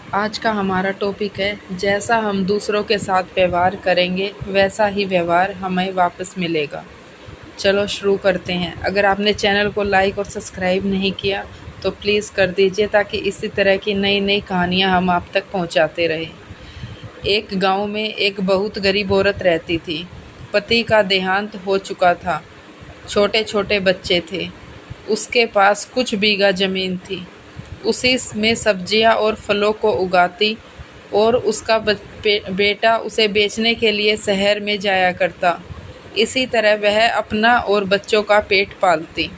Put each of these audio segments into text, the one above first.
आज का हमारा टॉपिक है, जैसा हम दूसरों के साथ व्यवहार करेंगे वैसा ही व्यवहार हमें वापस मिलेगा। चलो शुरू करते हैं। अगर आपने चैनल को लाइक और सब्सक्राइब नहीं किया तो प्लीज़ कर दीजिए, ताकि इसी तरह की नई नई कहानियाँ हम आप तक पहुँचाते रहें। एक गांव में एक बहुत गरीब औरत रहती थी। पति का देहांत हो चुका था। छोटे छोटे बच्चे थे। उसके पास कुछ बीघा ज़मीन थी। उसी में सब्जियां और फलों को उगाती और उसका बेटा उसे बेचने के लिए शहर में जाया करता। इसी तरह वह अपना और बच्चों का पेट पालती।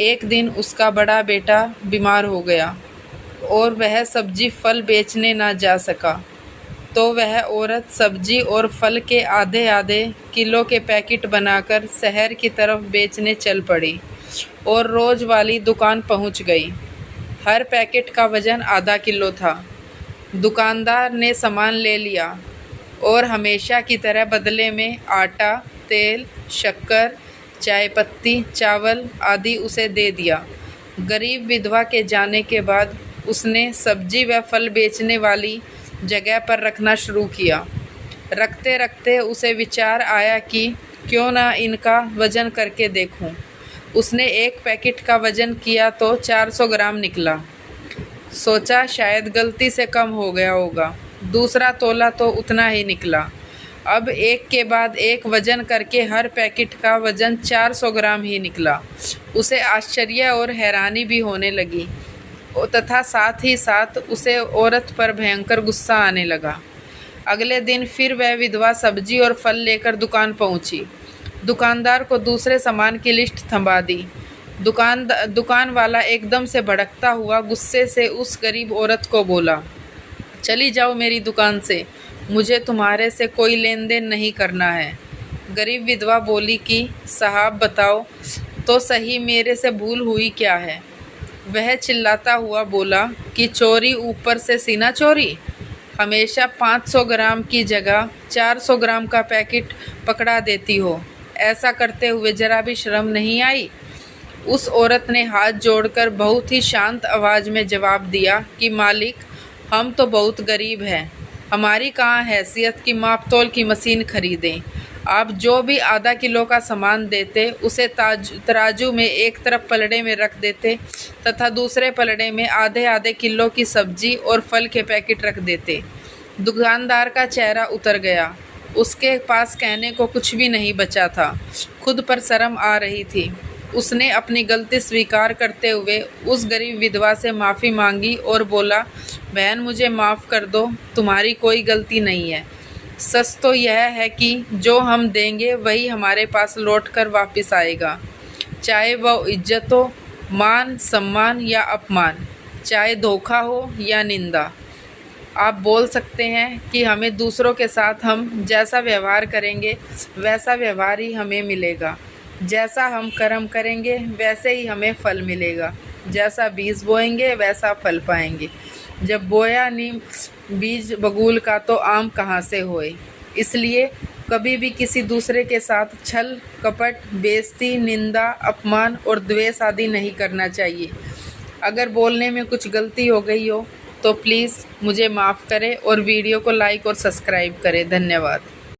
एक दिन उसका बड़ा बेटा बीमार हो गया और वह सब्जी फल बेचने ना जा सका। तो वह औरत सब्जी और फल के आधे आधे किलो के पैकेट बनाकर शहर की तरफ बेचने चल पड़ी और रोज़ वाली दुकान पहुंच गई। हर पैकेट का वज़न आधा किलो था। दुकानदार ने सामान ले लिया और हमेशा की तरह बदले में आटा, तेल, शक्कर, चाय पत्ती, चावल आदि उसे दे दिया। गरीब विधवा के जाने के बाद उसने सब्जी व फल बेचने वाली जगह पर रखना शुरू किया। रखते रखते उसे विचार आया कि क्यों ना इनका वज़न करके देखूं। उसने एक पैकेट का वज़न किया तो 400 ग्राम निकला। सोचा शायद गलती से कम हो गया होगा। दूसरा तोला तो उतना ही निकला। अब एक के बाद एक वज़न करके हर पैकेट का वज़न 400 ग्राम ही निकला। उसे आश्चर्य और हैरानी भी होने लगी तथा साथ ही साथ उसे औरत पर भयंकर गुस्सा आने लगा। अगले दिन फिर वह विधवा सब्जी और फल लेकर दुकान पहुंची। दुकानदार को दूसरे सामान की लिस्ट थमा दी। दुकान वाला एकदम से भड़कता हुआ गुस्से से उस गरीब औरत को बोला, चली जाओ मेरी दुकान से, मुझे तुम्हारे से कोई लेन देन नहीं करना है। गरीब विधवा बोली कि साहब बताओ तो सही, मेरे से भूल हुई क्या है। वह चिल्लाता हुआ बोला कि चोरी ऊपर से सीना चोरी। हमेशा 500 ग्राम की जगह 400 ग्राम का पैकेट पकड़ा देती हो। ऐसा करते हुए जरा भी शर्म नहीं आई। उस औरत ने हाथ जोड़कर बहुत ही शांत आवाज़ में जवाब दिया कि मालिक, हम तो बहुत गरीब हैं। हमारी कहाँ हैसियत कि माप तोल की मशीन खरीदें। आप जो भी आधा किलो का सामान देते उसे तराजू में एक तरफ पलड़े में रख देते तथा दूसरे पलड़े में आधे आधे किलो की सब्जी और फल के पैकेट रख देते। दुकानदार का चेहरा उतर गया। उसके पास कहने को कुछ भी नहीं बचा था। खुद पर शर्म आ रही थी। उसने अपनी गलती स्वीकार करते हुए उस गरीब विधवा से माफ़ी मांगी और बोला, बहन मुझे माफ़ कर दो, तुम्हारी कोई गलती नहीं है। सच तो यह है कि जो हम देंगे वही हमारे पास लौट कर वापस आएगा, चाहे वह इज्जत हो, मान सम्मान या अपमान, चाहे धोखा हो या निंदा। आप बोल सकते हैं कि हमें दूसरों के साथ हम जैसा व्यवहार करेंगे वैसा व्यवहार ही हमें मिलेगा। जैसा हम कर्म करेंगे वैसे ही हमें फल मिलेगा। जैसा बीज बोएंगे वैसा फल पाएंगे। जब बोया नीम बीज बबूल का तो आम कहाँ से होए। इसलिए कभी भी किसी दूसरे के साथ छल कपट, बेइज्जती, निंदा, अपमान और द्वेष आदि नहीं करना चाहिए। अगर बोलने में कुछ गलती हो गई हो तो प्लीज़ मुझे माफ़ करें और वीडियो को लाइक और सब्सक्राइब करें। धन्यवाद।